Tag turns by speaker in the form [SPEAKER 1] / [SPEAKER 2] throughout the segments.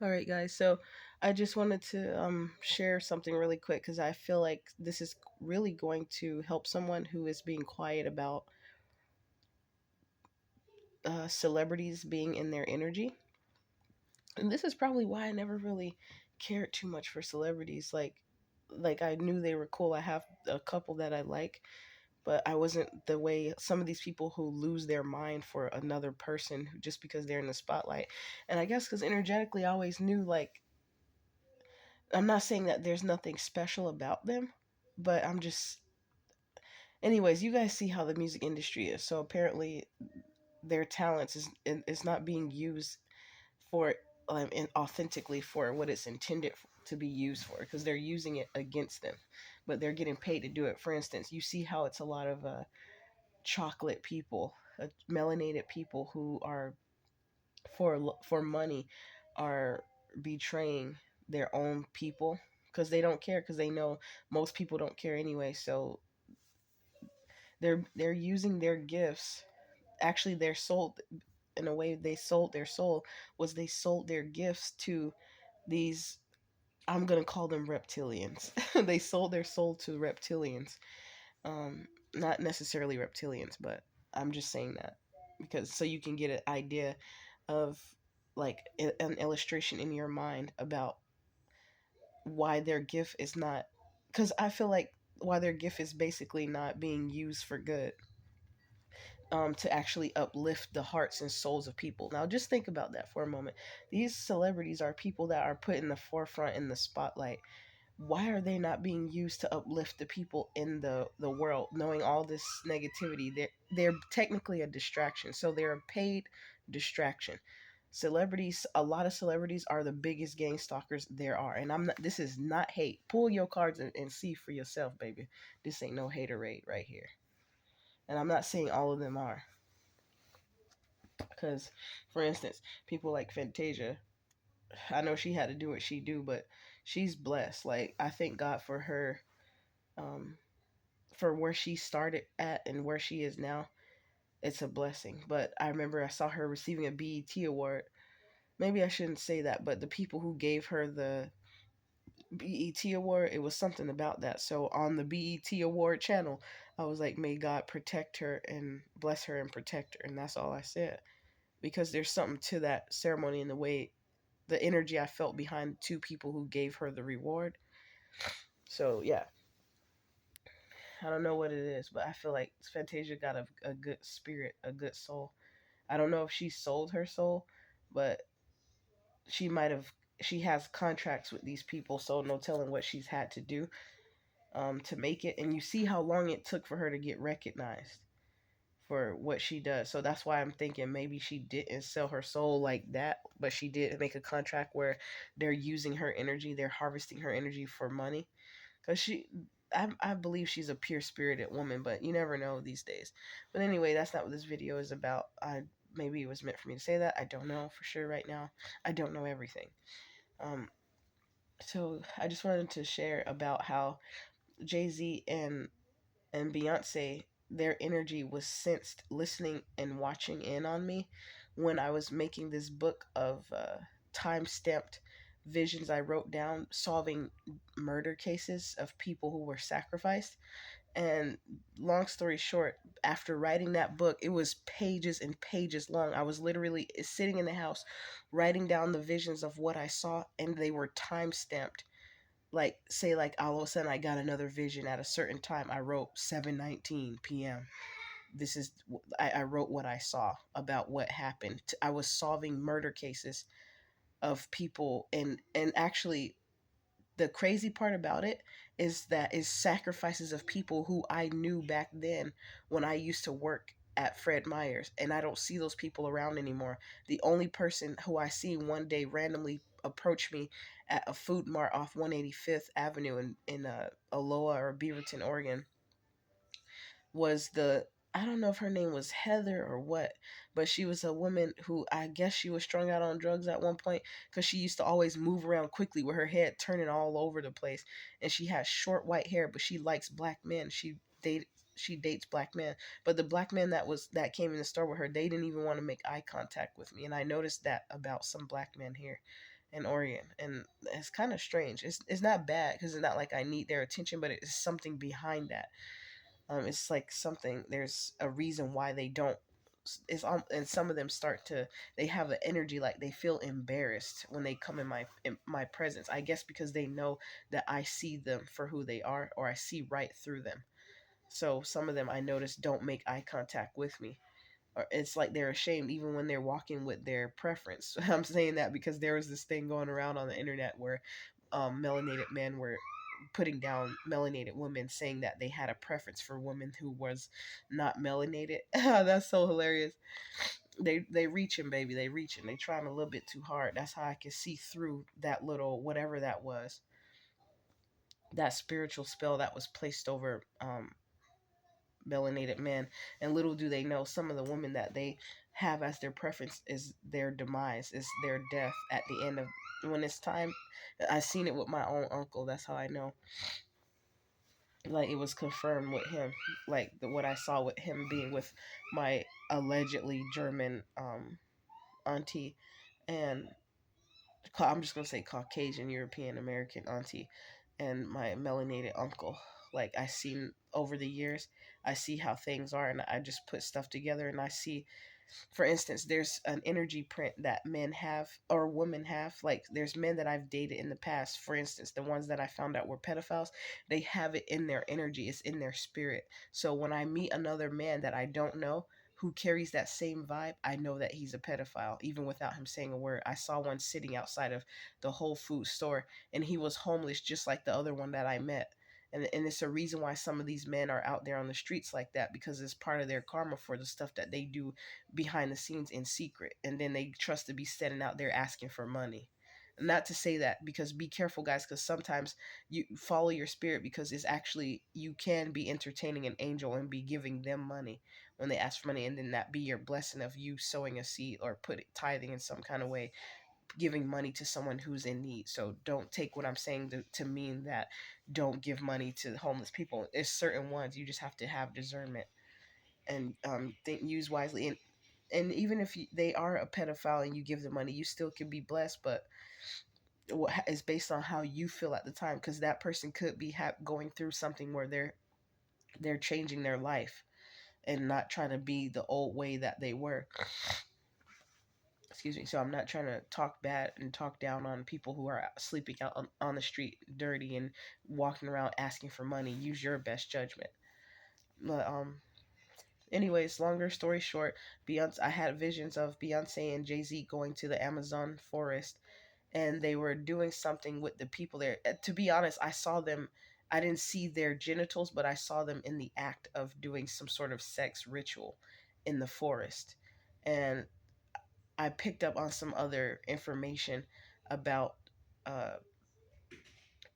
[SPEAKER 1] All right, guys. So I just wanted to share something really quick because I feel like this is really going to help someone who is being quiet about celebrities being in their energy. And this is probably why I never really cared too much for celebrities. Like I knew they were cool. I have a couple that I like, but I wasn't the way some of these people who lose their mind for another person just because they're in the spotlight. And I guess because energetically, I always knew like I'm not saying that there's nothing special about them, but I'm just. Anyways, you guys see how the music industry is. So apparently, their talents is not being used for authentically for what it's intended to be used for because they're using it against them, but they're getting paid to do it. For instance, you see how it's a lot of chocolate people, melanated people who are for money are betraying their own people because they don't care because they know most people don't care anyway. So they're using their gifts. Actually, they're sold in a way. They sold their soul was they sold their gifts to these. I'm gonna call them reptilians. They sold their soul to reptilians. Not necessarily reptilians, but I'm just saying that because so you can get an idea of like an illustration in your mind about why their gift is not, because I feel like why their gift is basically not being used for good, to actually uplift the hearts and souls of people. Now just think about that for a moment. These celebrities are people that are put in the forefront, in the spotlight. Why are they not being used to uplift the people in the world, knowing all this negativity? They're technically a distraction, so they're a paid distraction. Celebrities, a lot of celebrities are the biggest gang stalkers there are, and I'm not, this is not hate. Pull your cards and see for yourself, baby. This ain't no haterade right here, and I'm not saying all of them are, because for instance, people like Fantasia, I know she had to do what she do, but she's blessed. Like, I thank God um for where she started at and where she is now. It's a blessing. But I remember I saw her receiving a BET award. Maybe I shouldn't say that, but the people who gave her the BET award, it was something about that. So on the BET award channel, I was like, may God protect her and bless her and protect her. And that's all I said. Because there's something to that ceremony and the way, the energy I felt behind two people who gave her the reward. So yeah, I don't know what it is, but I feel like Fantasia got a good spirit, a good soul. I don't know if she sold her soul, but she might have. She has contracts with these people, so no telling what she's had to do to make it. And you see how long it took for her to get recognized for what she does. So that's why I'm thinking maybe she didn't sell her soul like that, but she did make a contract where they're using her energy, they're harvesting her energy for money. Because I believe she's a pure spirited woman, but you never know these days. But anyway, that's not what this video is about. Maybe it was meant for me to say that. I don't know for sure right now. I don't know everything. Um, so I just wanted to share about how Jay-Z and Beyonce, their energy was sensed listening and watching in on me when I was making this book of time stamped visions I wrote down solving murder cases of people who were sacrificed. And long story short, after writing that book, it was pages and pages long. I was literally sitting in the house writing down the visions of what I saw, and they were time stamped. Like, say, like all of a sudden I got another vision at a certain time. I wrote 7:19 p.m. This is I wrote what I saw about what happened. I was solving murder cases of people, and actually the crazy part about it is that is sacrifices of people who I knew back then when I used to work at Fred Meyer's, and I don't see those people around anymore. The only person who I see one day randomly approach me at a food mart off 185th Avenue in Aloha or Beaverton, Oregon, was the, I don't know if her name was Heather or what, but she was a woman who I guess she was strung out on drugs at one point because she used to always move around quickly with her head turning all over the place, and she has short white hair, but she likes black men. She dates black men, but the black men that came in the store with her, they didn't even want to make eye contact with me, and I noticed that about some black men here. in Oregon, and it's kind of strange. It's not bad because it's not like I need their attention, but it's something behind that. It's like something. There's a reason why they don't. It's on, and some of them start to. They have an energy like they feel embarrassed when they come in my presence. I guess because they know that I see them for who they are, or I see right through them. So some of them I notice don't make eye contact with me, or it's like they're ashamed even when they're walking with their preference. I'm saying that because there was this thing going around on the internet where melanated men were putting down melanated women, saying that they had a preference for women who was not melanated. That's so hilarious. They reaching, baby, they reaching, they trying a little bit too hard. That's how I can see through that little whatever that was, that spiritual spell that was placed over melanated men. And little do they know, some of the women that they have as their preference is their demise, is their death at the end of when it's time. I seen it with my own uncle. That's how I know. Like it was confirmed with him. Like what I saw with him being with my allegedly German auntie, and I'm just gonna say Caucasian European American auntie, and my melanated uncle. Like I seen over the years, I see how things are, and I just put stuff together, and I see, for instance, there's an energy print that men have or women have. Like there's men that I've dated in the past, for instance, the ones that I found out were pedophiles, they have it in their energy, it's in their spirit. So when I meet another man that I don't know who carries that same vibe, I know that he's a pedophile even without him saying a word. I saw one sitting outside of the Whole Food store, and he was homeless just like the other one that I met. And it's a reason why some of these men are out there on the streets like that, because it's part of their karma for the stuff that they do behind the scenes in secret, and then they trust to be standing out there asking for money. Not to say that, because be careful guys, because sometimes you follow your spirit, because it's actually, you can be entertaining an angel and be giving them money when they ask for money, and then that be your blessing of you sowing a seed or put it tithing in some kind of way, giving money to someone who's in need. So don't take what I'm saying to mean that don't give money to homeless people. There's certain ones you just have to have discernment and think, use wisely. And even if they are a pedophile and you give them money, you still can be blessed. But what is based on how you feel at the time, because that person could be going through something where they're changing their life and not trying to be the old way that they were. Excuse me. So I'm not trying to talk bad and talk down on people who are sleeping out on the street dirty and walking around asking for money. Use your best judgment. But anyways, longer story short, Beyonce, I had visions of Beyonce and Jay-Z going to the Amazon forest, and they were doing something with the people there. To be honest, I saw them, I didn't see their genitals, but I saw them in the act of doing some sort of sex ritual in the forest. And I picked up on some other information about uh,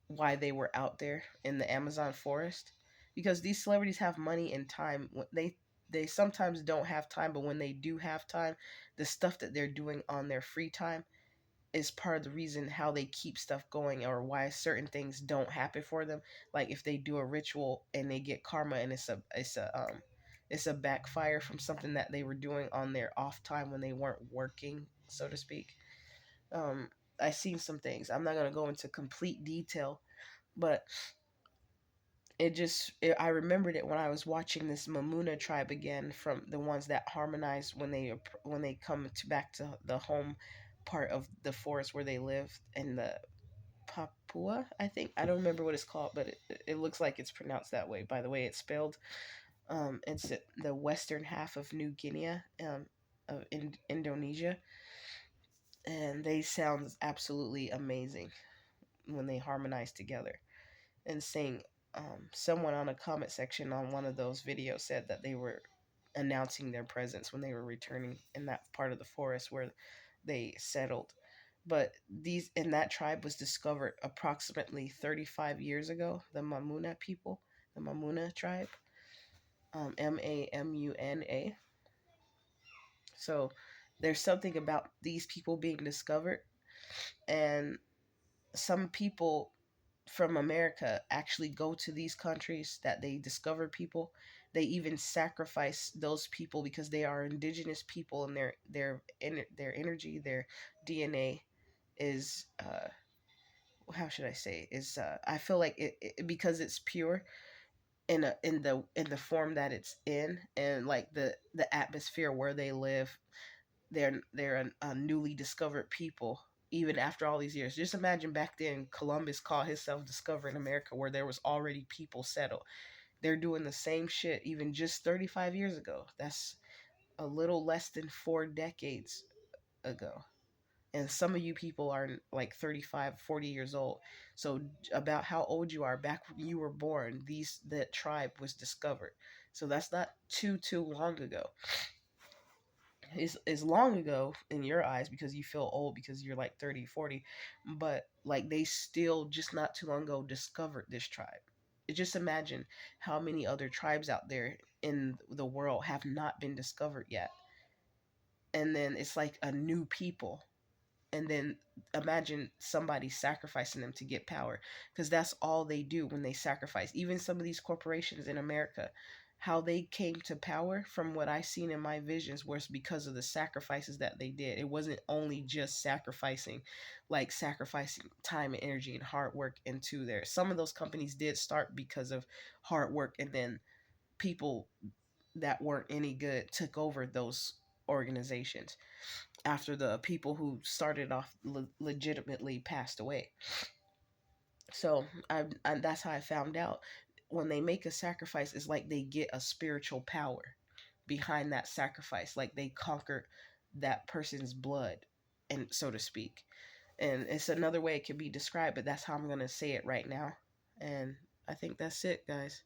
[SPEAKER 1] why they were out there in the Amazon forest, because these celebrities have money and time. They sometimes don't have time, but when they do have time, the stuff that they're doing on their free time is part of the reason how they keep stuff going, or why certain things don't happen for them. Like if they do a ritual and they get karma, and it's a backfire from something that they were doing on their off time when they weren't working, so to speak. um I seen some things. I'm not going to go into complete detail, but I remembered it when I was watching this Mamuna tribe again, from the ones that harmonize when they come to back to the home part of the forest where they live, in the Papua, I think. I don't remember what it's called, but it looks like it's pronounced that way by the way it's spelled. It's the western half of New Guinea, of Indonesia, and they sound absolutely amazing when they harmonize together and sing. Someone on a comment section on one of those videos said that they were announcing their presence when they were returning in that part of the forest where they settled. But these in that tribe was discovered approximately 35 years ago. The Mamuna people, the Mamuna tribe, Mamuna. So there's something about these people being discovered, and some people from America actually go to these countries that they discover people. They even sacrifice those people because they are indigenous people, and their energy, their DNA is how should I say, is I feel like because it's pure in the form that it's in, and like the atmosphere where they live, they're a newly discovered people even after all these years. Just imagine back then Columbus called himself discovering America where there was already people settled. They're doing the same shit even just 35 years ago. That's a little less than 4 decades ago. And some of you people are like 35, 40 years old. So about how old you are back when you were born, these that tribe was discovered. So that's not too long ago. Is long ago in your eyes because you feel old because you're like 30, 40, but like they still just not too long ago discovered this tribe. Just imagine how many other tribes out there in the world have not been discovered yet. And then it's like a new people, and then imagine somebody sacrificing them to get power, because that's all they do when they sacrifice. Even some of these corporations in America, how they came to power, from what I seen in my visions, was because of the sacrifices that they did. It wasn't only just sacrificing, like sacrificing time and energy and hard work into there. Some of those companies did start because of hard work, and then people that weren't any good took over those organizations after the people who started off legitimately passed away. So that's how I found out. When they make a sacrifice, it's like they get a spiritual power behind that sacrifice, like they conquered that person's blood, and so to speak. And it's another way it can be described, but that's how I'm gonna say it right now. And I think that's it, guys.